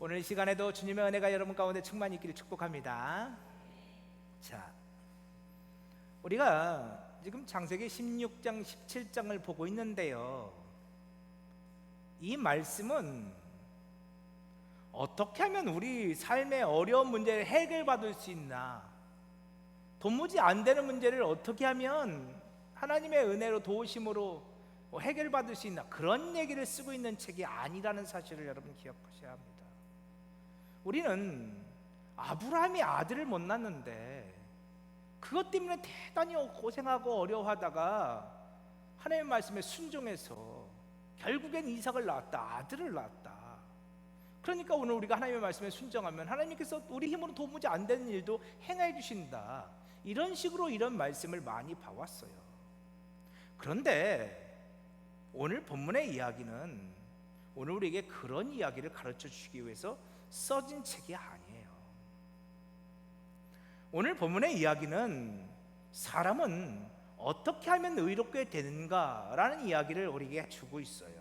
오늘 이 시간에도 주님의 은혜가 여러분 가운데 충만히 있기를 축복합니다. 자, 우리가 지금 창세기 16장 17장을 보고 있는데요, 이 말씀은 어떻게 하면 우리 삶의 어려운 문제를 해결받을 수 있나, 도무지 안 되는 문제를 어떻게 하면 하나님의 은혜로 도우심으로 해결받을 수 있나, 그런 얘기를 쓰고 있는 책이 아니라는 사실을 여러분 기억하셔야 합니다. 우리는 아브라함이 아들을 못 낳는데 그것 때문에 대단히 고생하고 어려워하다가 하나님의 말씀에 순종해서 결국엔 이삭을 낳았다, 아들을 낳았다. 그러니까 오늘 우리가 하나님의 말씀에 순종하면 하나님께서 우리 힘으로 도무지 안 되는 일도 행해 주신다, 이런 식으로 이런 말씀을 많이 봐왔어요. 그런데 오늘 본문의 이야기는 오늘 우리에게 그런 이야기를 가르쳐 주시기 위해서 써진 책이 아니에요. 오늘 본문의 이야기는 사람은 어떻게 하면 의롭게 되는가라는 이야기를 우리에게 주고 있어요.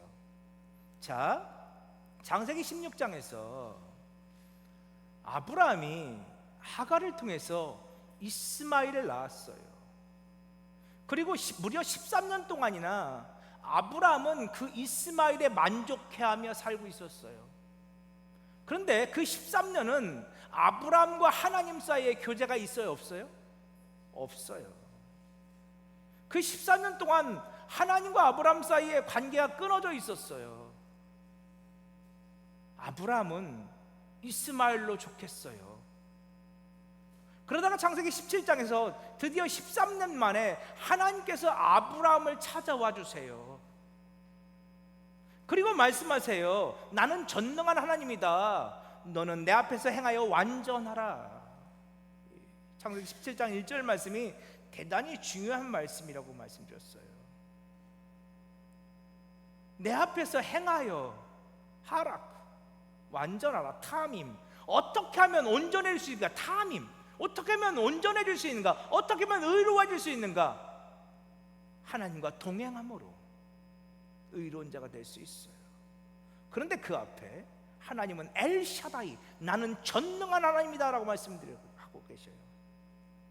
자, 창세기 16장에서 아브라함이 하갈을 통해서 이스마엘을 낳았어요. 그리고 무려 13년 동안이나 아브라함은 그 이스마엘에 만족해하며 살고 있었어요. 그런데 그 13년은 아브라함과 하나님 사이에 교제가 있어요, 없어요? 없어요. 그 14년 동안 하나님과 아브라함 사이에 관계가 끊어져 있었어요. 아브라함은 이스마엘로 좋겠어요. 그러다가 창세기 17장에서 드디어 13년 만에 하나님께서 아브라함을 찾아와 주세요. 그리고 말씀하세요. 나는 전능한 하나님이다. 너는 내 앞에서 행하여 완전하라. 창세기 17장 1절 말씀이 대단히 중요한 말씀이라고 말씀드렸어요. 내 앞에서 행하여 하라, 완전하라. 탐임. 어떻게 하면 온전해질 수 있는가? 탐임. 어떻게 하면 온전해질 수 있는가? 어떻게 하면 의로워질 수 있는가? 하나님과 동행함으로 의로운 자가 될 수 있어요. 그런데 그 앞에 하나님은 엘샤다이, 나는 전능한 하나님이다 라고 말씀하고 계셔요.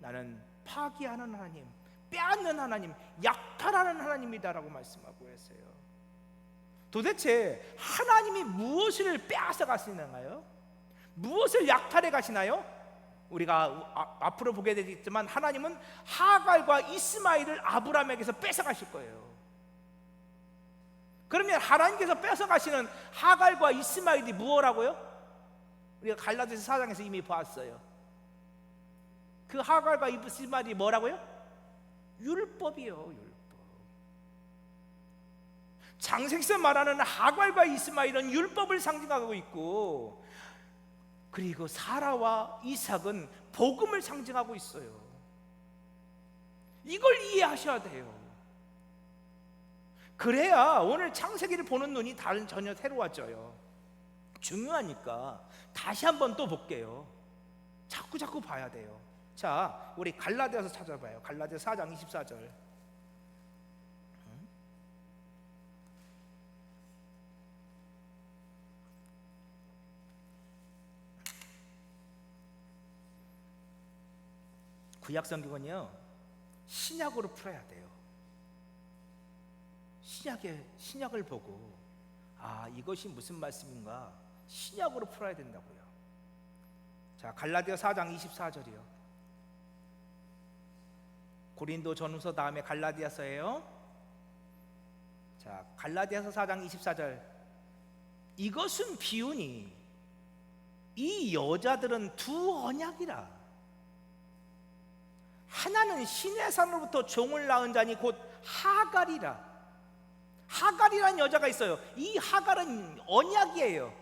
나는 파기하는 하나님, 빼앗는 하나님, 약탈하는 하나님이다 라고 말씀하고 계세요. 도대체 하나님이 무엇을 빼앗아 가시나요? 무엇을 약탈해 가시나요? 우리가 앞으로 보게 되겠지만 하나님은 하갈과 이스마엘을 아브라함에게서 뺏어 가실 거예요. 그러면 하나님께서 뺏어 가시는 하갈과 이스마엘이 무엇라고요? 우리가 갈라디아서 4장에서 이미 봤어요. 그 하갈과 이스마엘이 뭐라고요? 율법이요, 율법. 창세기에서 말하는 하갈과 이스마엘은 율법을 상징하고 있고, 그리고 사라와 이삭은 복음을 상징하고 있어요. 이걸 이해하셔야 돼요. 그래야 오늘 창세기를 보는 눈이 전혀 새로워져요. 중요하니까 다시 한번 또 볼게요. 자꾸 봐야 돼요. 자, 우리 갈라디아서 찾아봐요. 갈라디아 4장 24절. 구약 성경은요, 신약으로 풀어야 돼요. 신약을 보고 이것이 무슨 말씀인가, 신약으로 풀어야 된다고요. 자, 갈라디아 4장 24절이요. 고린도 전후서 다음에 갈라디아서예요. 자, 갈라디아서 4장 24절. 이것은 비유니 이 여자들은 두 언약이라. 하나는 신의 산으로부터 종을 낳은 자니 곧 하갈이라. 하갈이라는 여자가 있어요. 이 하갈은 언약이에요.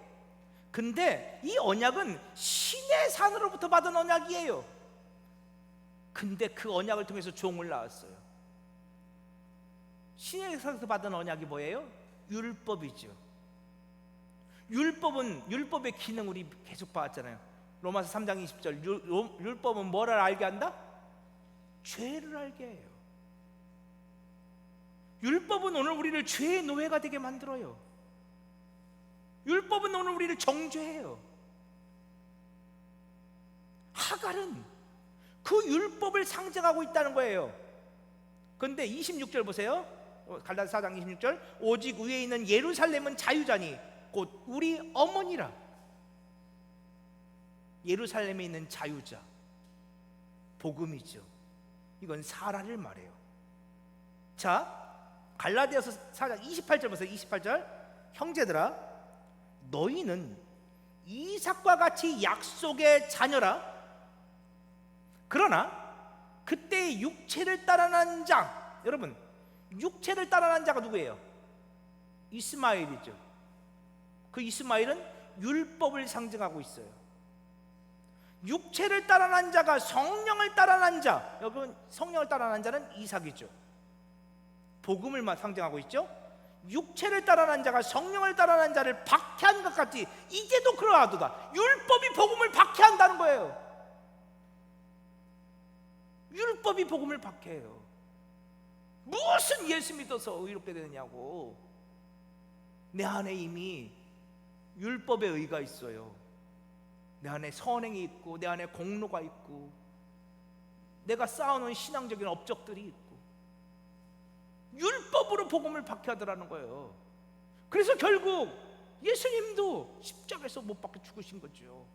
근데 이 언약은 신의 산으로부터 받은 언약이에요. 근데 그 언약을 통해서 종을 낳았어요. 신의 산에서 받은 언약이 뭐예요? 율법이죠. 율법의 기능 우리 계속 봤잖아요. 로마서 3장 20절. 율법은 뭐를 알게 한다? 죄를 알게 해요. 율법은 오늘 우리를 죄의 노예가 되게 만들어요. 율법은 오늘 우리를 정죄해요. 하갈은 그 율법을 상징하고 있다는 거예요. 그런데 26절 보세요. 갈라디아 4장 26절, 오직 위에 있는 예루살렘은 자유자니 곧 우리 어머니라. 예루살렘에 있는 자유자, 복음이죠. 이건 사라를 말해요. 자, 갈라디아서 4장 28절 보세요. 28절, 형제들아 너희는 이삭과 같이 약속의 자녀라. 그러나 그때 육체를 따라난 자, 여러분 육체를 따라난 자가 누구예요? 이스마엘이죠. 그 이스마엘은 율법을 상징하고 있어요. 육체를 따라난 자가 성령을 따라난 자, 여러분 성령을 따라난 자는 이삭이죠. 복음을 상징하고 있죠. 육체를 따라난 자가 성령을 따라난 자를 박해한 것 같이 이제도 그러하도다. 율법이 복음을 박해한다는 거예요. 율법이 복음을 박해해요. 무슨 예수 믿어서 의롭게 되느냐고. 내 안에 이미 율법의 의가 있어요. 내 안에 선행이 있고, 내 안에 공로가 있고, 내가 쌓아놓은 신앙적인 업적들이 있고, 율법으로 복음을 박해하더라는 거예요. 그래서 결국 예수님도 십자가에서 못 박혀 죽으신 거죠.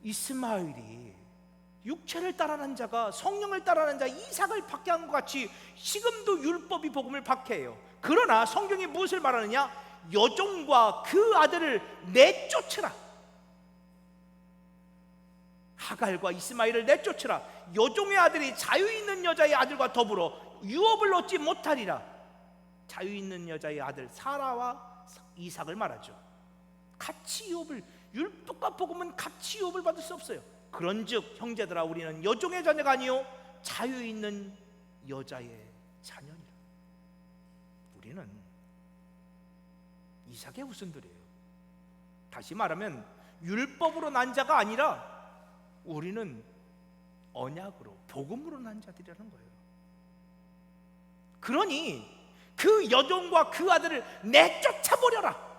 이스마엘이 육체를 따라난 자가 성령을 따라난 자 이삭을 박해한 것 같이 지금도 율법이 복음을 박해해요. 그러나 성경이 무엇을 말하느냐? 여종과 그 아들을 내쫓으라. 하갈과 이스마엘을 내쫓으라. 여종의 아들이 자유 있는 여자의 아들과 더불어 유업을 얻지 못하리라. 자유 있는 여자의 아들 사라와 이삭을 말하죠. 같이 유업을, 율법과 복음은 같이 유업을 받을 수 없어요. 그런즉 형제들아 우리는 여종의 자녀가 아니요 자유 있는 여자의 자녀니라. 우리는 이삭의 후손들이에요. 다시 말하면 율법으로 난 자가 아니라 우리는 언약으로 복음으로 난 자들이라는 거예요. 그러니 그 여종과 그 아들을 내쫓아버려라.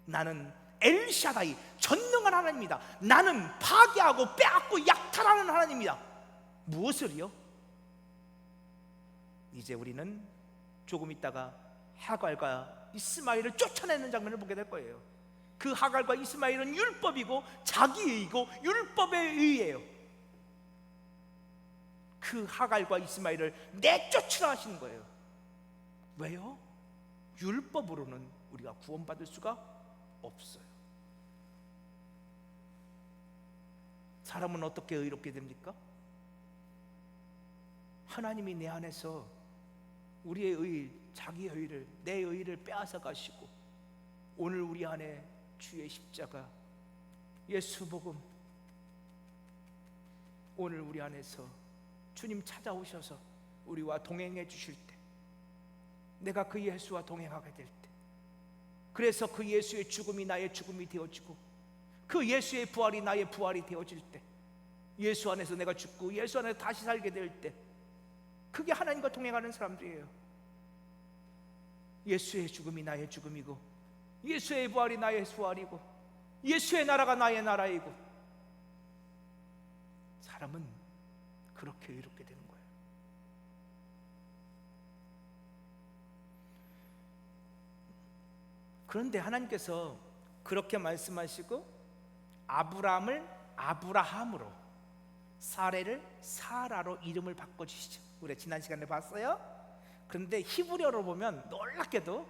나는 엘샤다이 전능한 하나님이다. 나는 파괴하고 빼앗고 약탈하는 하나님이다. 무엇을요? 이제 우리는 조금 있다가 하갈과 이스마엘을 쫓아내는 장면을 보게 될 거예요. 그 하갈과 이스마엘은 율법이고 자기의이고 율법에 의해요. 그 하갈과 이스마엘을 내쫓으라 하시는 거예요. 왜요? 율법으로는 우리가 구원받을 수가 없어요. 사람은 어떻게 의롭게 됩니까? 하나님이 내 안에서 우리의 의, 자기의 의를, 내 의를 빼앗아 가시고 오늘 우리 안에 주의 십자가, 예수 복음, 오늘 우리 안에서 주님 찾아오셔서 우리와 동행해 주실 때, 내가 그 예수와 동행하게 될 때, 그래서 그 예수의 죽음이 나의 죽음이 되어지고 그 예수의 부활이 나의 부활이 되어질 때, 예수 안에서 내가 죽고 예수 안에서 다시 살게 될 때, 그게 하나님과 동행하는 사람들이에요. 예수의 죽음이 나의 죽음이고 예수의 부활이 나의 부활이고 예수의 나라가 나의 나라이고, 사람은 그렇게 의롭게 되는 거예요. 그런데 하나님께서 그렇게 말씀하시고 아브라함을 아브라함으로, 사레를 사라로 이름을 바꿔주시죠. 우리 지난 시간에 봤어요. 그런데 히브리어로 보면 놀랍게도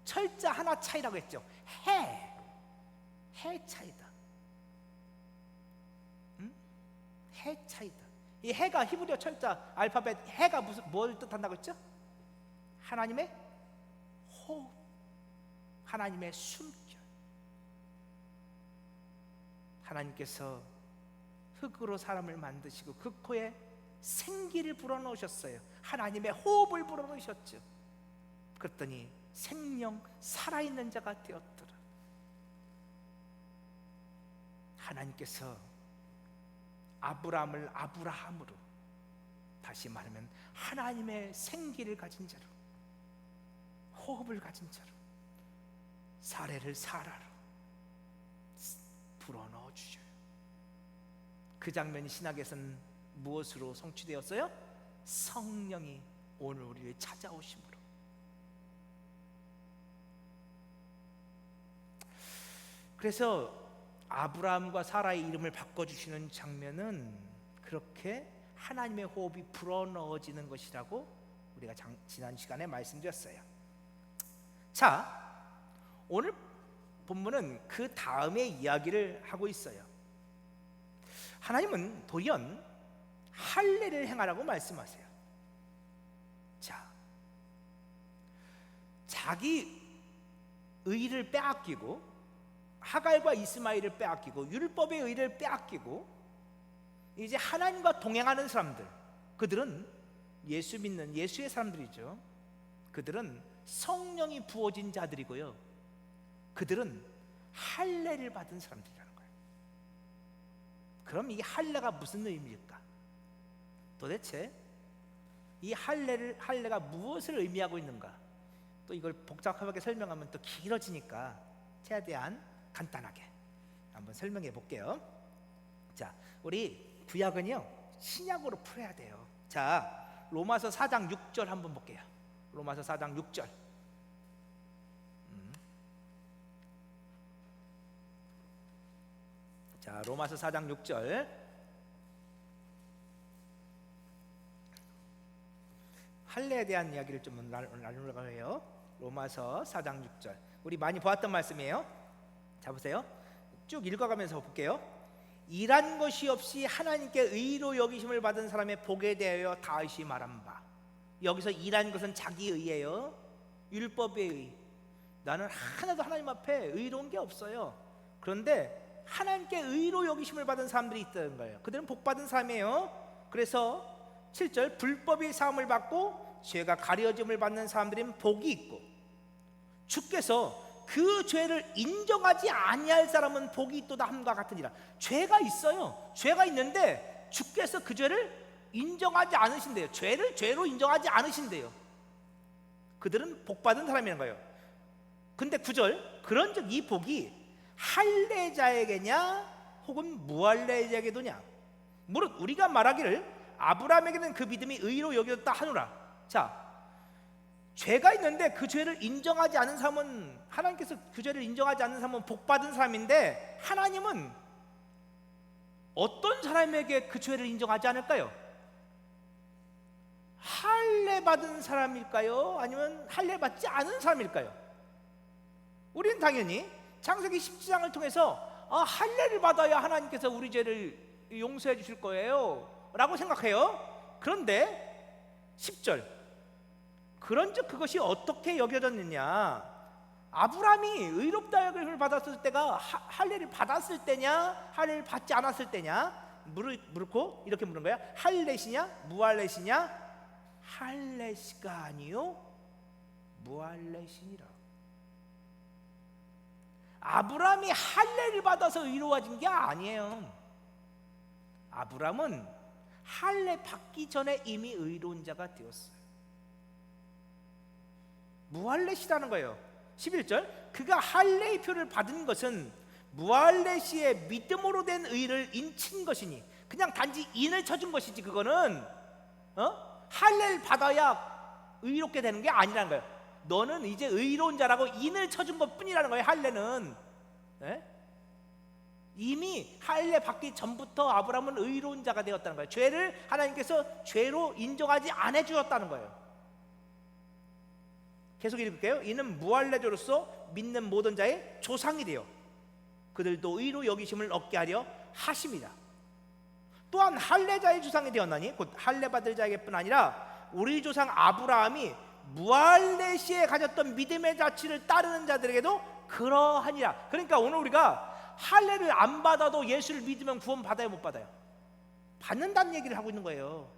철자 하나 차이라고 했죠. 해 차이다. 해 차이다. 이 해가 히브리어 철자 알파벳 해가 뭘 뜻한다고 했죠? 하나님의 호흡, 하나님의 숨결. 하나님께서 흙으로 사람을 만드시고 그 코에 생기를 불어넣으셨어요. 하나님의 호흡을 불어넣으셨죠. 그랬더니 생명 살아있는 자가 되었더라. 하나님께서 아브라함을 아브라함으로, 다시 말하면 하나님의 생기를 가진 자로, 호흡을 가진 자로, 사레를 사라로, 불어넣어 주셔요. 그 장면이 신약에서는 무엇으로 성취되었어요? 성령이 오늘 우리를 찾아오심으로. 그래서 아브라함과 사라의 이름을 바꿔주시는 장면은 그렇게 하나님의 호흡이 불어넣어지는 것이라고 우리가 지난 시간에 말씀드렸어요. 자, 오늘 본문은 그 다음의 이야기를 하고 있어요. 하나님은 돌연 할례를 행하라고 말씀하세요. 자, 자기 의를 빼앗기고 하갈과 이스마엘을 빼앗기고 율법의 의를 빼앗기고 이제 하나님과 동행하는 사람들, 그들은 예수 믿는 예수의 사람들이죠. 그들은 성령이 부어진 자들이고요, 그들은 할례를 받은 사람들이라는 거예요. 그럼 이 할례가 무슨 의미일까? 도대체 이 할례가 무엇을 의미하고 있는가? 또 이걸 복잡하게 설명하면 또 길어지니까 최대한 간단하게 한번 설명해 볼게요. 자, 우리 구약은요 신약으로 풀어야 돼요. 자, 로마서 4장 6절 한번 볼게요. 로마서 4장 6절. 자, 로마서 4장 6절. 할례에 대한 이야기를 좀 나누려고 해요. 로마서 4장 6절. 우리 많이 보았던 말씀이에요. 자, 보세요. 쭉 읽어가면서 볼게요. 일한 것이 없이 하나님께 의로 여기심을 받은 사람의 복에 대하여 다시 말한 바. 여기서 일한 것은 자기 의예요. 율법의 의. 나는 하나도 하나님 앞에 의로운 게 없어요. 그런데 하나님께 의로 여기심을 받은 사람들이 있다는 거예요. 그들은 복 받은 사람이에요. 그래서 7절, 불법의 사함을 받고 죄가 가려짐을 받는 사람들은 복이 있고 주께서 그 죄를 인정하지 아니할 사람은 복이 있도다 함과 같으니라. 죄가 있어요. 죄가 있는데 주께서 그 죄를 인정하지 않으신대요. 죄를 죄로 인정하지 않으신대요. 그들은 복 받은 사람이라는 거예요. 근데 9절, 그런즉 이 복이 할례자에게냐 혹은 무할례자에게도냐? 무릇 우리가 말하기를 아브라함에게는 그 믿음이 의로 여겨졌다 하노라. 자, 죄가 있는데 그 죄를 인정하지 않은 사람은, 하나님께서 그 죄를 인정하지 않는 사람은 복 받은 사람인데 하나님은 어떤 사람에게 그 죄를 인정하지 않을까요? 할례 받은 사람일까요? 아니면 할례 받지 않은 사람일까요? 우리는 당연히 창세기 17장을 통해서 할례를 받아야 하나님께서 우리 죄를 용서해 주실 거예요 라고 생각해요. 그런데 10절, 그런즉 그것이 어떻게 여겨졌느냐? 아브라함이 의롭다 여김을 받았을 때가 할례를 받았을 때냐, 할례를 받지 않았을 때냐? 물고 이렇게 물은 거야. 할례시냐 무할례시냐? 할례시가 아니요 무할례시니라. 아브라함이 할례를 받아서 의로워진 게 아니에요. 아브라함은 할례 받기 전에 이미 의로운 자가 되었어요. 무할례시라는 거예요. 11절, 그가 할례의 표를 받은 것은 무할례시의 믿음으로 된 의를 인친 것이니, 그냥 단지 인을 쳐준 것이지 그거는 할례를 받아야 의롭게 되는 게 아니라는 거예요. 너는 이제 의로운 자라고 인을 쳐준 것 뿐이라는 거예요. 할례는 이미 할례 받기 전부터 아브라함은 의로운 자가 되었다는 거예요. 죄를 하나님께서 죄로 인정하지 않아 주었다는 거예요. 계속 읽을게요. 이는 무할례자로서 믿는 모든 자의 조상이 되어 그들도 의로 여기심을 얻게 하려 하심이다. 또한 할례자의 조상이 되었나니 곧 할례 받을 자에게뿐 아니라 우리 조상 아브라함이 무할례 시에 가졌던 믿음의 자취를 따르는 자들에게도 그러하니라. 그러니까 오늘 우리가 할례를 안 받아도 예수를 믿으면 구원 받아요, 못 받아요? 받는다는 얘기를 하고 있는 거예요.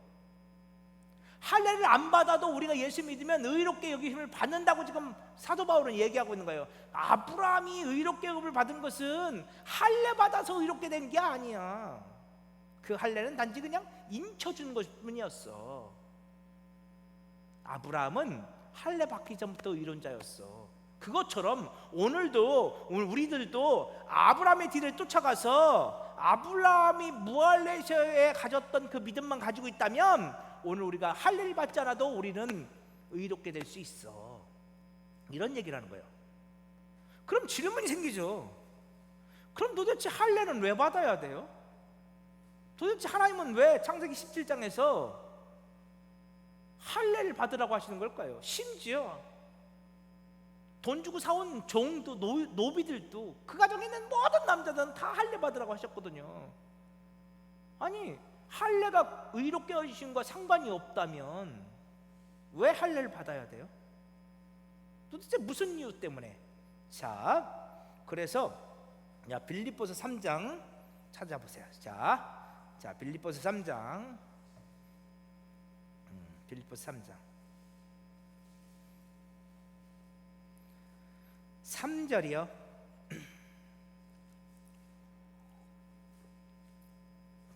할례를 안 받아도 우리가 예수 믿으면 의롭게 여기심을 받는다고 지금 사도 바울은 얘기하고 있는 거예요. 아브라함이 의롭게 여김을 받은 것은 할례 받아서 의롭게 된 게 아니야. 그 할례는 단지 그냥 인쳐준 것뿐이었어. 아브라함은 할례 받기 전부터 의로운 자였어. 그것처럼 오늘도 우리들도 아브라함의 뒤를 쫓아가서 아브라함이 무할레시아에 가졌던 그 믿음만 가지고 있다면 오늘 우리가 할례를 받지 않아도 우리는 의롭게 될 수 있어. 이런 얘기를 하는 거예요. 그럼 질문이 생기죠. 그럼 도대체 할례는 왜 받아야 돼요? 도대체 하나님은 왜 창세기 17장에서 할례를 받으라고 하시는 걸까요? 심지어 돈 주고 사온 종도 노비들도 그 가정에 있는 모든 남자들은 다 할례 받으라고 하셨거든요. 아니 할례가 의롭게 하신 것과 상관이 없다면 왜 할례를 받아야 돼요? 도대체 무슨 이유 때문에? 자, 그래서 빌립보서 3장 찾아보세요. 자, 빌립보서 3장, 빌립보서 3장 3절이요.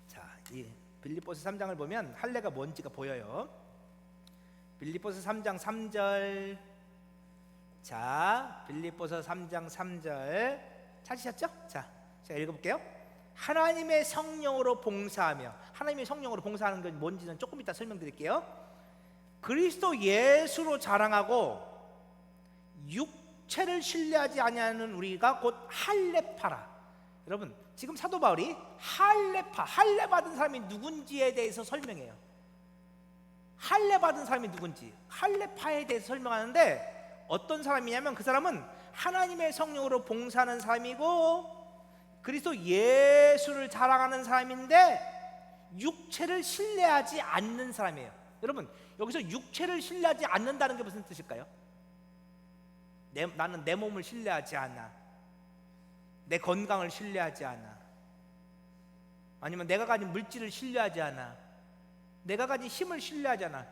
자, 이 빌립보서 3장을 보면 할례가 뭔지가 보여요. 빌립보서 3장 3절. 자, 빌립보서 3장 3절 찾으셨죠? 자, 제가 읽어볼게요. 하나님의 성령으로 봉사하며, 하나님의 성령으로 봉사하는 건 뭔지는 조금 이따 설명드릴게요. 그리스도 예수로 자랑하고 육체를 신뢰하지 아니하는 우리가 곧 할례파라. 여러분, 지금 사도 바울이 할례파, 할례 받은 사람이 누군지에 대해서 설명해요. 할례 받은 사람이 누군지, 할례파에 대해서 설명하는데 어떤 사람이냐면 그 사람은 하나님의 성령으로 봉사하는 사람이고 그리스도 예수를 자랑하는 사람인데 육체를 신뢰하지 않는 사람이에요. 여러분, 여기서 육체를 신뢰하지 않는다는 게 무슨 뜻일까요? 나는 내 몸을 신뢰하지 않아. 내 건강을 신뢰하지 않아. 아니면 내가 가진 물질을 신뢰하지 않아. 내가 가진 힘을 신뢰하지 않아.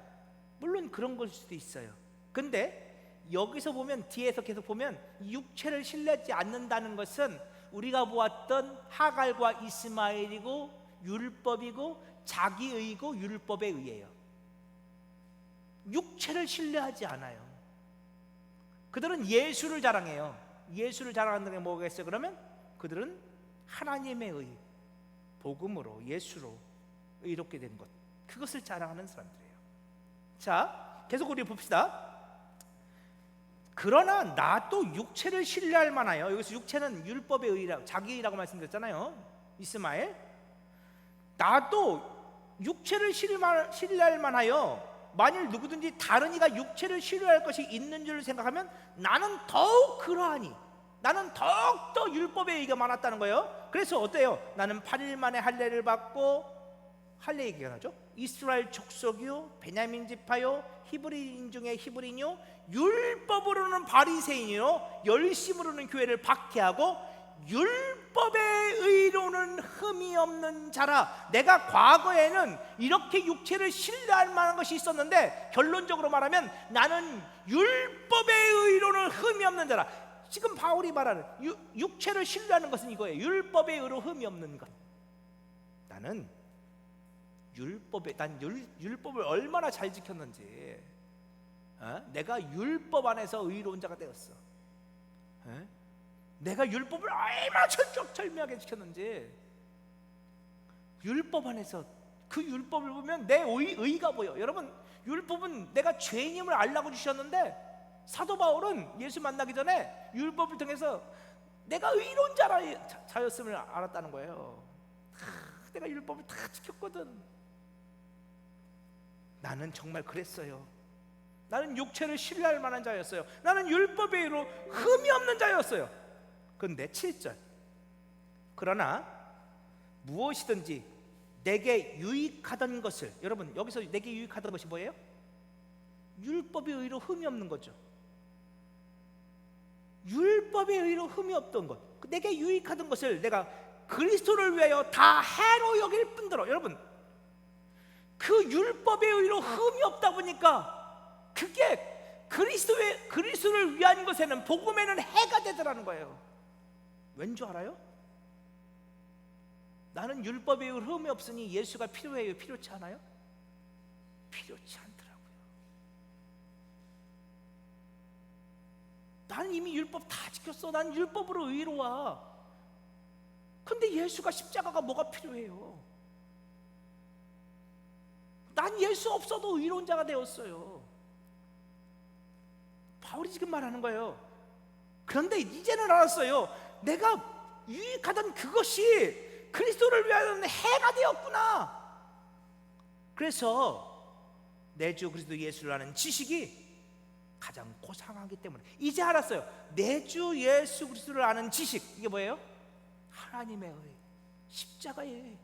물론 그런 걸 수도 있어요. 근데 여기서 보면, 뒤에서 계속 보면 육체를 신뢰하지 않는다는 것은 우리가 보았던 하갈과 이스마엘이고 율법이고 자기의고 율법에 의해요. 육체를 신뢰하지 않아요. 그들은 예수를 자랑해요. 예수를 자랑하는 게 뭐겠어요? 그러면 그들은 하나님의 의, 복음으로 예수로 의롭게 된 것, 그것을 자랑하는 사람들이에요. 자, 계속 우리 봅시다. 그러나 나도 육체를 신뢰할 만하여, 여기서 육체는 율법의 의라, 자기의라고 말씀드렸잖아요. 이스마엘. 나도 육체를 신뢰할 만하여 만일 누구든지 다른 이가 육체를 신뢰할 것이 있는 줄 생각하면 나는 더욱 그러하니, 나는 더욱더 율법의 의가 많았다는 거예요. 그래서 어때요? 나는 8일 만에 할례를 받고, 할례 얘기가 나죠. 이스라엘 족속이요, 베냐민 지파요, 히브리인 중에 히브리인요, 율법으로는 바리새인이요, 열심으로는 교회를 박해하고 율법의 의로는 흠이 없는 자라. 내가 과거에는 이렇게 육체를 신뢰할 만한 것이 있었는데 결론적으로 말하면 나는 율법의 의로는 흠이 없는 자라. 지금 바울이 말하는 육체를 신뢰하는 것은 이거예요. 율법의 의로 흠이 없는 것. 나는 율법을 얼마나 잘 지켰는지, 내가 율법 안에서 의로운 자가 되었어. 내가 율법을 얼마나 철저하게 지켰는지, 율법 안에서 그 율법을 보면 내 의가 보여. 여러분, 율법은 내가 죄인임을 알라고 주셨는데 사도 바울은 예수 만나기 전에 율법을 통해서 내가 의로운 자였음을 알았다는 거예요. 내가 율법을 다 지켰거든. 나는 정말 그랬어요. 나는 육체를 신뢰할 만한 자였어요. 나는 율법의 의로 흠이 없는 자였어요. 그런데 7절, 그러나 무엇이든지 내게 유익하던 것을, 여러분 여기서 내게 유익하던 것이 뭐예요? 율법의 의로 흠이 없는 거죠. 율법의 의로 흠이 없던 것, 내게 유익하던 것을 내가 그리스도를 위하여 다 해로 여길 뿐더러, 여러분 그 율법의 의로 흠이 없다 보니까 그게 그리스도를 위한 것에는, 복음에는 해가 되더라는 거예요. 왠 줄 알아요? 나는 율법의 의로 흠이 없으니 예수가 필요해요? 필요치 않아요? 필요치 않더라고요. 난 이미 율법 다 지켰어. 난 율법으로 의로워. 근데 예수가 십자가가 뭐가 필요해요? 난 예수 없어도 의로운 자가 되었어요. 바울이 지금 말하는 거예요. 그런데 이제는 알았어요. 내가 유익하던 그것이 그리스도를 위하여 해가 되었구나. 그래서 내 주 그리스도 예수를 아는 지식이 가장 고상하기 때문에 이제 알았어요. 내 주 예수 그리스도를 아는 지식, 이게 뭐예요? 하나님의 의, 십자가의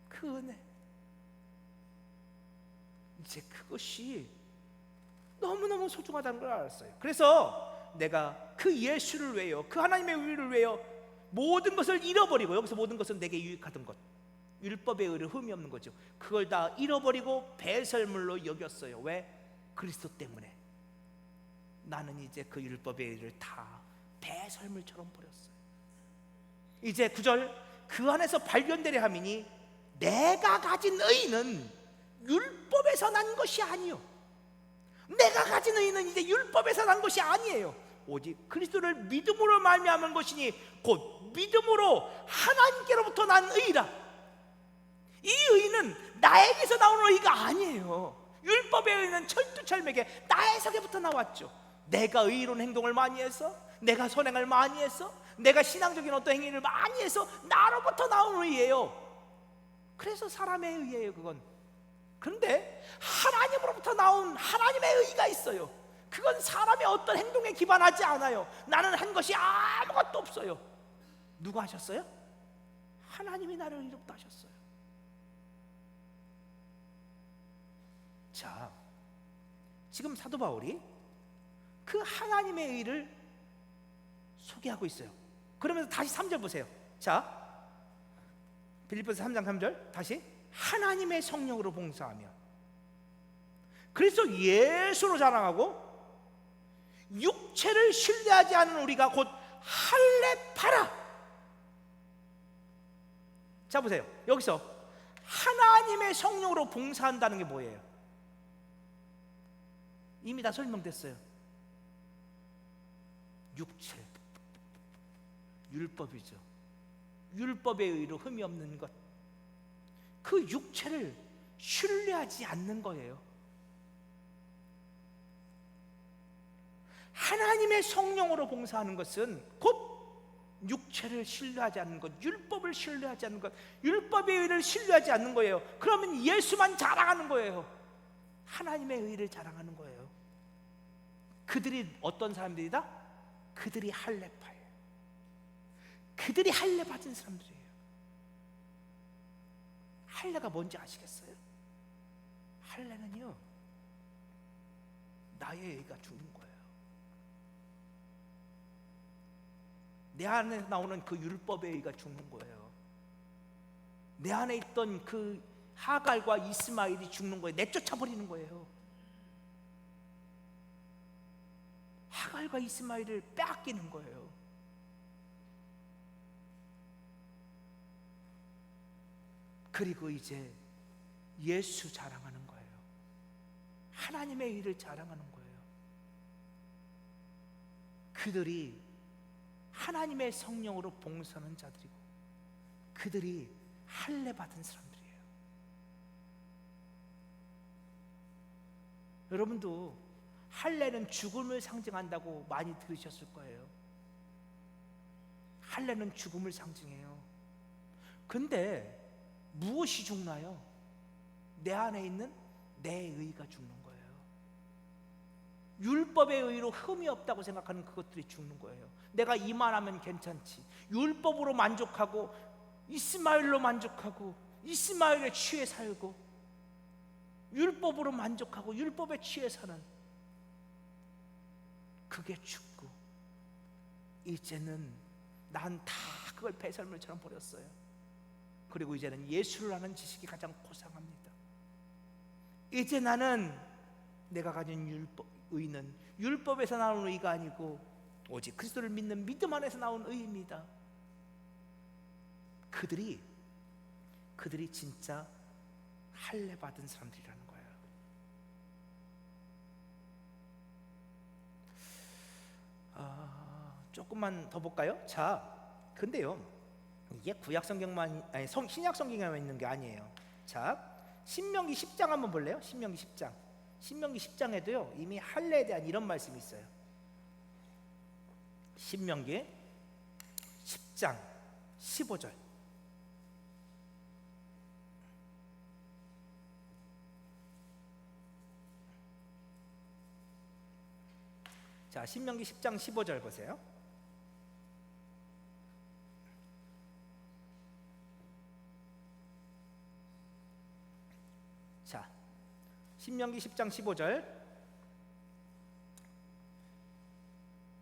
그 은혜. 이제 그것이 너무너무 소중하다는 걸 알았어요. 그래서 내가 그 예수를 위하여, 그 하나님의 의를 위하여 모든 것을 잃어버리고, 여기서 모든 것은 내게 유익하던 것, 율법의 의를 흠이 없는 거죠. 그걸 다 잃어버리고 배설물로 여겼어요. 왜? 그리스도 때문에. 나는 이제 그 율법의 의를 다 배설물처럼 버렸어요. 이제 9절, 그 안에서 발견되려 함이니 내가 가진 의는 율법에서 난 것이 아니요. 내가 가진 의는 이제 율법에서 난 것이 아니에요. 오직 그리스도를 믿음으로 말미암은 것이니 곧 믿음으로 하나님께로부터 난 의라. 이 의는 나에게서 나오는 의가 아니에요. 율법의 의는 철두철미하게 나에서부터 나왔죠. 내가 의로운 행동을 많이 해서, 내가 선행을 많이 해서, 내가 신앙적인 어떤 행위를 많이 해서 나로부터 나오는 의예요. 그래서 사람의 의예요, 그건. 그런데 하나님으로부터 나온 하나님의 의가 있어요. 그건 사람의 어떤 행동에 기반하지 않아요. 나는 한 것이 아무것도 없어요. 누가 하셨어요? 하나님이 나를 의롭다 하셨어요. 자, 지금 사도 바울이 그 하나님의 의를 소개하고 있어요. 그러면서 다시 3절 보세요. 자, 빌립보서 3장 3절 다시, 하나님의 성령으로 봉사하며 그래서 예수로 자랑하고 육체를 신뢰하지 않는 우리가 곧 할례파라. 자 보세요. 여기서 하나님의 성령으로 봉사한다는 게 뭐예요? 이미 다 설명됐어요. 육체, 율법이죠. 율법의 의로 흠이 없는 것, 그 육체를 신뢰하지 않는 거예요. 하나님의 성령으로 봉사하는 것은 곧 육체를 신뢰하지 않는 것, 율법을 신뢰하지 않는 것, 율법의 의를 신뢰하지 않는 거예요. 그러면 예수만 자랑하는 거예요. 하나님의 의를 자랑하는 거예요. 그들이 어떤 사람들이다? 그들이 할례파예요. 그들이 할례 받은 사람들이에요. 할례가 뭔지 아시겠어요? 할례는요, 나의 의가 죽는 거예요. 내 안에 나오는 그 율법의 의가 죽는 거예요. 내 안에 있던 그 하갈과 이스마엘이 죽는 거예요. 내쫓아버리는 거예요. 하갈과 이스마엘을 빼앗기는 거예요. 그리고 이제 예수 자랑하는 거예요. 하나님의 의를 자랑하는 거예요. 그들이 하나님의 성령으로 봉사하는 자들이고 그들이 할례 받은 사람들이에요. 여러분도 할례는 죽음을 상징한다고 많이 들으셨을 거예요. 할례는 죽음을 상징해요. 근데 무엇이 죽나요? 내 안에 있는 내 의가 죽는 거예요. 율법의 의로 흠이 없다고 생각하는 그것들이 죽는 거예요. 내가 이만하면 괜찮지, 율법으로 만족하고 이스마엘로 만족하고 이스마엘에 취해 살고 율법으로 만족하고 율법에 취해 사는, 그게 죽고 이제는 난 다 그걸 배설물처럼 버렸어요. 그리고 이제는 예수를 아는 지식이 가장 고상합니다. 이제 나는 내가 가진 의는 율법에서 나오는 의가 아니고 오직 그리스도를 믿는 믿음 안에서 나온 의입니다. 그들이 진짜 할례 받은 사람들이라는 거예요. 조금만 더 볼까요? 자, 근데요, 이게 구약 성경만 아니 신약 성경에만 있는 게 아니에요. 자, 신명기 10장 한번 볼래요? 신명기 10장. 신명기 10장에도요 이미 할례에 대한 이런 말씀이 있어요. 신명기 10장 15절. 자, 신명기 10장 15절 보세요. 자, 신명기 10장 15절.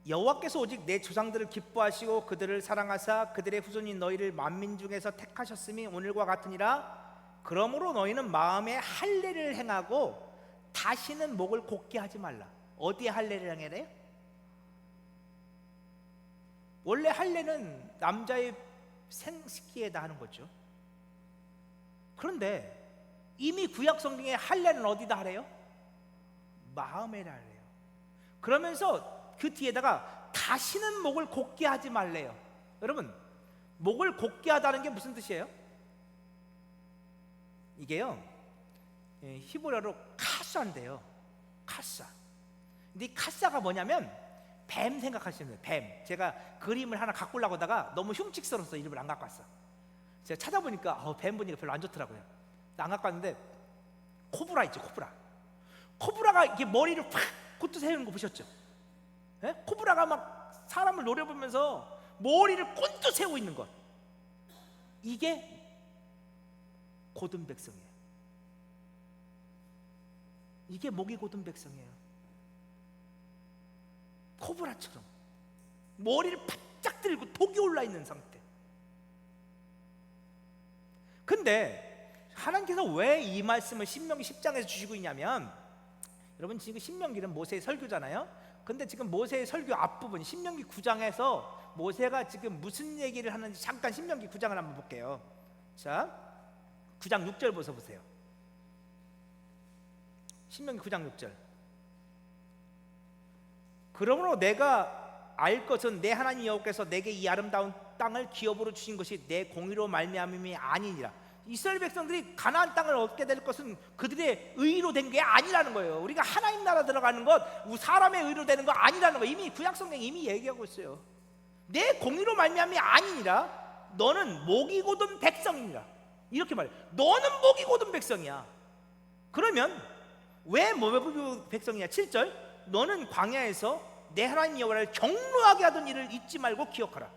여호와께서 오직 내 조상들을 기뻐하시고 그들을 사랑하사 그들의 후손인 너희를 만민 중에서 택하셨음이 오늘과 같으니라. 그러므로 너희는 마음에 할례를 행하고 다시는 목을 곧게 하지 말라. 어디에 할례를 행해래요? 원래 할례는 남자의 생식기에다 하는 거죠. 그런데 이미 구약 성경에 할례는 어디다 하래요? 마음에 하래요. 그러면서 그 뒤에다가 다시는 목을 곧게 하지 말래요. 여러분, 목을 곧게 하다는 게 무슨 뜻이에요? 이게요 히브리어로 카사인데요. 카사. 근데 이 카사가 뭐냐면 뱀 생각하시면 돼요. 뱀. 제가 그림을 하나 갖고 오려고 하다가 너무 흉측스러워서 이름을 안 갖고 왔어. 제가 찾아보니까 뱀 보니까 별로 안 좋더라고요. 안 갖고 왔는데 코브라 있죠. 코브라가 이렇게 머리를 팍 곧도 세우는 거 보셨죠? 예? 코브라가 막 사람을 노려보면서 머리를 꼰또 세우고 있는 것, 이게 고든 백성이에요. 이게 목이 고든 백성이에요. 코브라처럼 머리를 바짝 들고 독이 올라 있는 상태. 근데 하나님께서 왜 이 말씀을 신명기 10장에서 주시고 있냐면, 여러분 지금 신명기는 모세의 설교잖아요. 근데 지금 모세의 설교 앞부분 신명기 9장에서 모세가 지금 무슨 얘기를 하는지 잠깐 신명기 9장을 한번 볼게요. 자, 9장 6절 보세요. 신명기 9장 6절. 그러므로 내가 알 것은 내 하나님 여호와께서 내게 이 아름다운 땅을 기업으로 주신 것이 내 공의로 말미암음이 아니니라. 이스라엘 백성들이 가나안 땅을 얻게 될 것은 그들의 의로 된 게 아니라는 거예요. 우리가 하나님 나라 들어가는 것, 사람의 의로 되는 거 아니라는 거 이미 구약 성경이 이미 얘기하고 있어요. 내 공의로 말미암음이 아니니라. 너는 목이 곧은 백성이니라. 이렇게 말해. 너는 목이 곧은 백성이야. 그러면 왜 목이 백성이냐? 7절. 너는 광야에서 내 하나님 여호와를 경노하게 하던 일을 잊지 말고 기억하라.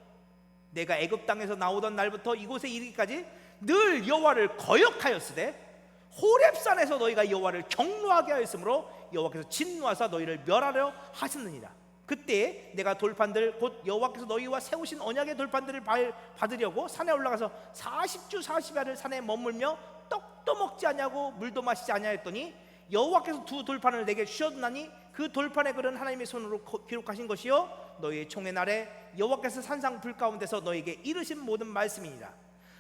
내가 애굽 땅에서 나오던 날부터 이곳에 이르기까지 늘 여호와를 거역하였으되 호렙산에서 너희가 여호와를 경노하게 하였으므로 여호와께서 진노하사 너희를 멸하려 하셨느니라. 그때 내가 돌판들 곧 여호와께서 너희와 세우신 언약의 돌판들을 받으려고 산에 올라가서 40주 40야를 산에 머물며 떡도 먹지 아니하고 물도 마시지 아니하였더니 여호와께서 두 돌판을 내게 주셨나니 그 돌판의 글은 하나님의 손으로 기록하신 것이요 너희의 총의 날에 여호와께서 산상 불 가운데서 너희에게 이르신 모든 말씀이니라.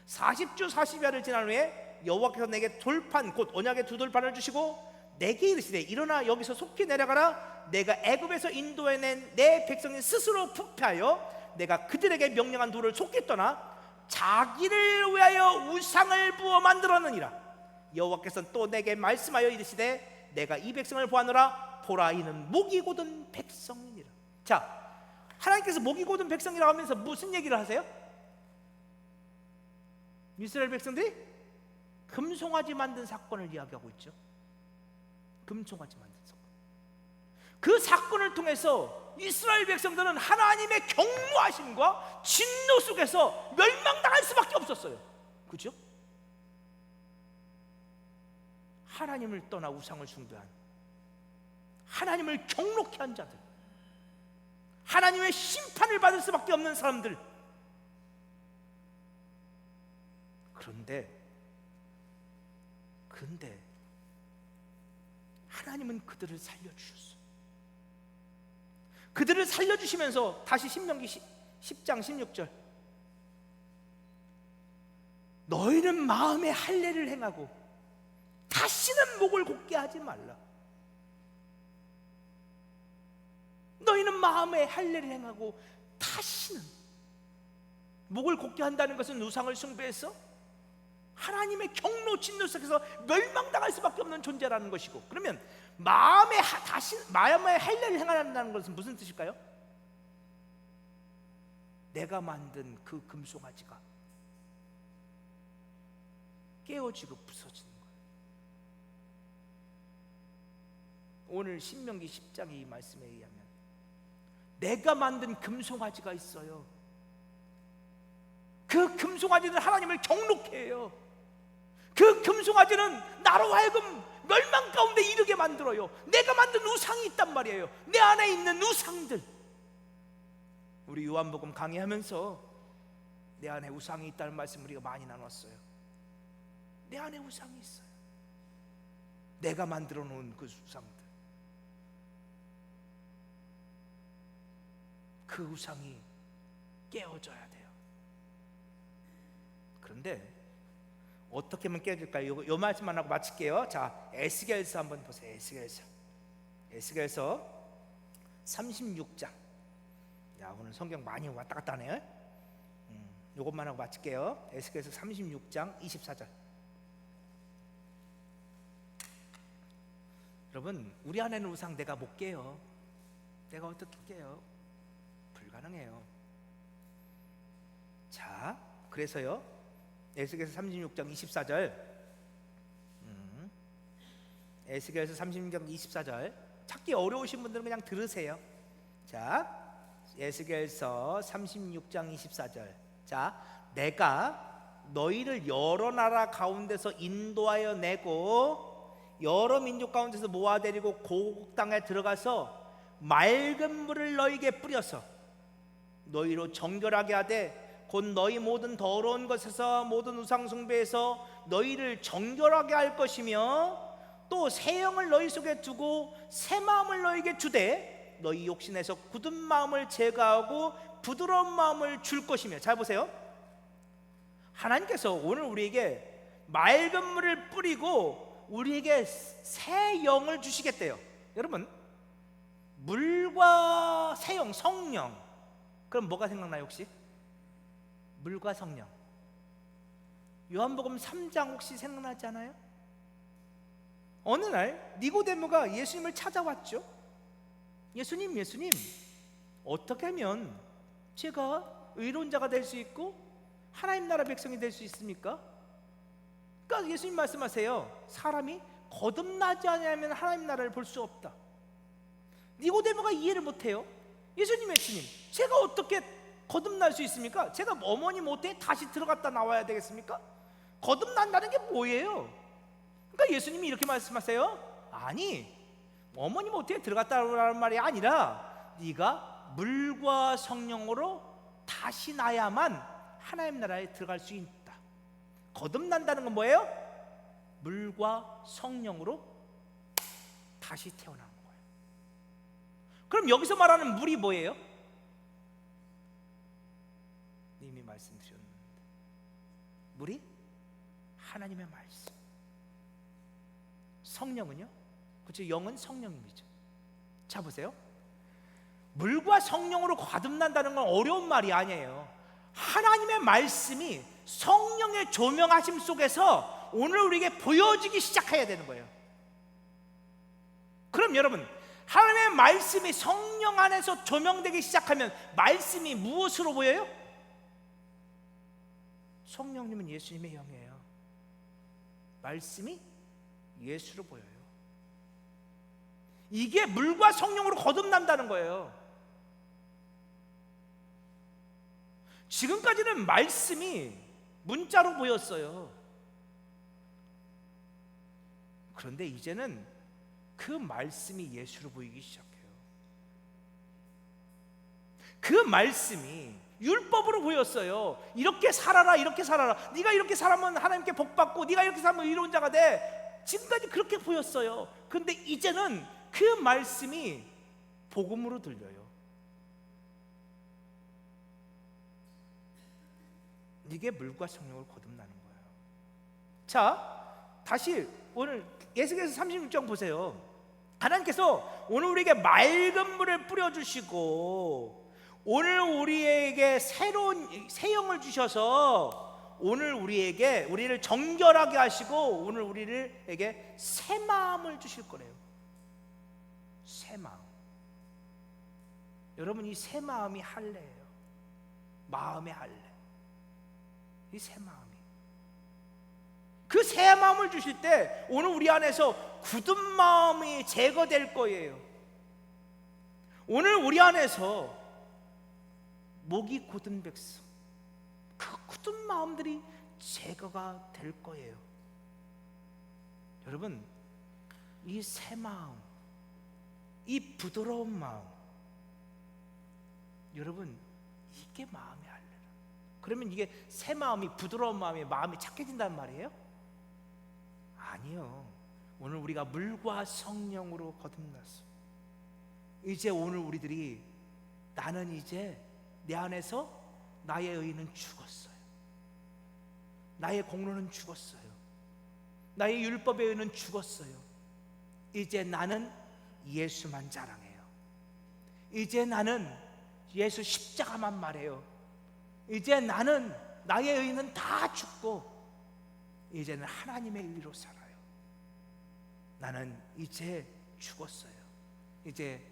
40주 40야를 지난 후에 여호와께서 내게 돌판 곧 언약의 두 돌판을 주시고 내게 이르시되 일어나 여기서 속히 내려가라. 내가 애굽에서 인도해낸 내 백성이 스스로 부패하여 내가 그들에게 명령한 돌을 속히 떠나 자기를 위하여 우상을 부어 만들었느니라. 여호와께서는 또 내게 말씀하여 이르시되 내가 이 백성을 보았노라. 보라 이는 목이 곧은 백성이니라. 자, 하나님께서 목이 곧은 백성이라고 하면서 무슨 얘기를 하세요? 이스라엘 백성들이 금송아지 만든 사건을 이야기하고 있죠. 금송아지 만든 사건. 그 사건을 통해서 이스라엘 백성들은 하나님의 경노하심과 진노 속에서 멸망당할 수밖에 없었어요. 그죠? 하나님을 떠나 우상을 숭배한, 하나님을 경록케 한 자들, 하나님의 심판을 받을 수밖에 없는 사람들. 그런데 하나님은 그들을 살려주셨어. 그들을 살려주시면서 다시 신명기 10장 16절 너희는 마음에 할례를 행하고 다시는 목을 곧게 하지 말라. 너희는 마음에 할례를 행하고 다시는. 목을 곧게 한다는 것은 우상을 숭배해서 하나님의 경로 진노 속에서 멸망당할 수밖에 없는 존재라는 것이고, 그러면 마음의 할례를 행한다는 것은 무슨 뜻일까요? 내가 만든 그 금송아지가 깨어지고 부서지는 거예요. 오늘 신명기 10장의 이 말씀에 의하면 내가 만든 금송아지가 있어요. 그 금송아지는 하나님을 경록해 해요. 그 금송아지는 나로 하여금 멸망 가운데 이르게 만들어요. 내가 만든 우상이 있단 말이에요. 내 안에 있는 우상들. 우리 요한복음 강의하면서 내 안에 우상이 있다는 말씀 우리가 많이 나눴어요. 내 안에 우상이 있어요. 내가 만들어 놓은 그 우상들. 그 우상이 깨어져야 돼요. 그런데 어떻게 하면 깨질까요? 요 말씀만 하고 마칠게요. 자, 에스겔서 한번 보세요. 에스겔서 36장. 야, 오늘 성경 많이 왔다 갔다 하네. 요것만 하고 마칠게요. 에스겔서 36장 24절. 여러분, 우리 안에는 우상 내가 못 깨요. 내가 어떻게 깨요? 불가능해요. 자, 그래서요, 에스겔서 36장 24절. 에스겔서 36장 24절. 찾기 어려우신 분들은 그냥 들으세요. 자, 에스겔서 36장 24절. 자, 내가 너희를 여러 나라 가운데서 인도하여 내고 여러 민족 가운데서 모아데리고 고국 땅에 들어가서 맑은 물을 너희에게 뿌려서 너희로 정결하게 하되 곧 너희 모든 더러운 것에서 모든 우상 숭배에서 너희를 정결하게 할 것이며 또 새 영을 너희 속에 두고 새 마음을 너희에게 주되 너희 욕심에서 굳은 마음을 제거하고 부드러운 마음을 줄 것이며. 잘 보세요. 하나님께서 오늘 우리에게 맑은 물을 뿌리고 우리에게 새 영을 주시겠대요. 여러분, 물과 새 영, 성령. 그럼 뭐가 생각나요 혹시? 물과 성령. 요한복음 3장 혹시 생각나지 않아요? 어느 날 니고데모가 예수님을 찾아왔죠. 예수님 어떻게 하면 제가 의로운 자가 될 수 있고 하나님 나라 백성이 될 수 있습니까? 그러니까 예수님 말씀하세요. 사람이 거듭나지 않으면 하나님 나라를 볼 수 없다. 니고데모가 이해를 못해요. 예수님 제가 어떻게 거듭날 수 있습니까? 제가 어머니 모태에 다시 들어갔다 나와야 되겠습니까? 거듭난다는 게 뭐예요? 그러니까 예수님이 이렇게 말씀하세요. 아니, 어머니 모태에 들어갔다 나오라는 말이 아니라 네가 물과 성령으로 다시 나야만 하나님 나라에 들어갈 수 있다. 거듭난다는 건 뭐예요? 물과 성령으로 다시 태어나는 거예요. 그럼 여기서 말하는 물이 뭐예요? 이미 말씀드렸는데, 물이 하나님의 말씀. 성령은요? 그렇죠, 영은 성령님이죠. 자, 보세요. 물과 성령으로 거듭난다는 건 어려운 말이 아니에요. 하나님의 말씀이 성령의 조명하심 속에서 오늘 우리에게 보여지기 시작해야 되는 거예요. 그럼 여러분, 하나님의 말씀이 성령 안에서 조명되기 시작하면 말씀이 무엇으로 보여요? 성령님은 예수님의 영이에요. 말씀이 예수로 보여요. 이게 물과 성령으로 거듭난다는 거예요. 지금까지는 말씀이 문자로 보였어요. 그런데 이제는 그 말씀이 예수로 보이기 시작해요. 그 말씀이 율법으로 보였어요. 이렇게 살아라, 이렇게 살아라. 네가 이렇게 살면 하나님께 복 받고, 네가 이렇게 살면 의로운 자가 돼. 지금까지 그렇게 보였어요. 그런데 이제는 그 말씀이 복음으로 들려요. 이게 물과 성령을 거듭나는 거예요. 자, 다시 오늘 에스겔서 36장 보세요. 하나님께서 오늘 우리에게 맑은 물을 뿌려주시고 오늘 우리에게 새로운 새 영을 주셔서 오늘 우리를 정결하게 하시고 오늘 우리에게 새 마음을 주실 거래요. 새 마음. 여러분, 이 새 마음이 할례예요. 마음의 할례. 이 새 마음이. 그 새 마음을 주실 때 오늘 우리 안에서 굳은 마음이 제거될 거예요. 오늘 우리 안에서 목이 곧은 백성, 그 굳은 마음들이 제거가 될 거예요. 여러분, 이 새 마음, 이 부드러운 마음, 여러분, 이게 마음의 할례라. 그러면 이게 새 마음이, 부드러운 마음이 착해진단 말이에요? 아니요. 오늘 우리가 물과 성령으로 거듭났어. 이제 오늘 우리들이, 나는 이제 내 안에서 나의 의는 죽었어요. 나의 공로는 죽었어요. 나의 율법의 의는 죽었어요. 이제 나는 예수만 자랑해요. 이제 나는 예수 십자가만 말해요. 이제 나는, 나의 의는 다 죽고 이제는 하나님의 의로 살아요. 나는 이제 죽었어요. 이제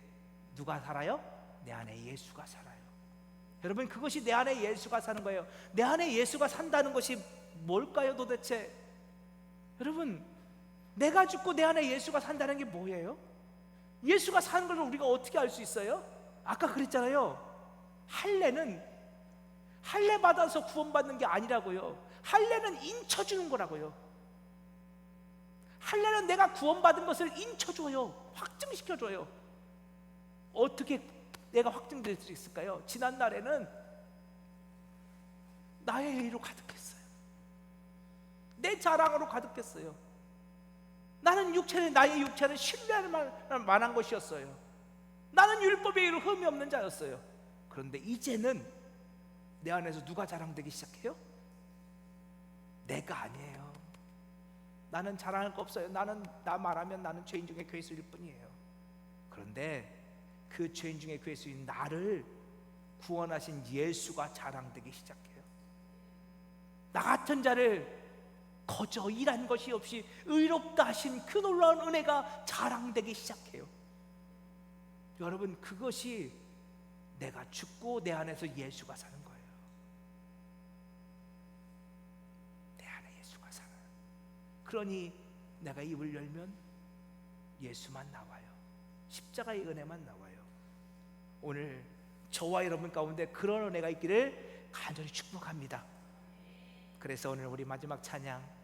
누가 살아요? 내 안에 예수가 살아요. 여러분, 그것이 내 안에 예수가 사는 거예요. 내 안에 예수가 산다는 것이 뭘까요 도대체? 여러분, 내가 죽고 내 안에 예수가 산다는 게 뭐예요? 예수가 사는 걸 우리가 어떻게 알 수 있어요? 아까 그랬잖아요. 할례는 할례 받아서 구원받는 게 아니라고요. 할례는 인쳐주는 거라고요. 할례는 내가 구원받은 것을 인쳐줘요. 확증시켜줘요. 어떻게 내가 확증될 수 있을까요? 지난날에는 나의 의로 가득했어요. 내 자랑으로 가득했어요. 나의 육체는 신뢰할 만한 것이었어요. 나는 율법의 의로 흠이 없는 자였어요. 그런데 이제는 내 안에서 누가 자랑되기 시작해요? 내가 아니에요. 나는 자랑할 거 없어요. 나 말하면 나는 죄인 중에 괴수일 뿐이에요. 그런데 그 죄인 중에 괴수인 나를 구원하신 예수가 자랑되기 시작해요. 나 같은 자를 거저 일한 것이 없이 의롭다 하신 그 놀라운 은혜가 자랑되기 시작해요. 여러분, 그것이 내가 죽고 내 안에서 예수가 사는 거예요. 내 안에 예수가 살아요. 그러니 내가 입을 열면 예수만 나와요. 십자가의 은혜만 나와요. 오늘 저와 여러분 가운데 그런 은혜가 있기를 간절히 축복합니다. 그래서 오늘 우리 마지막 찬양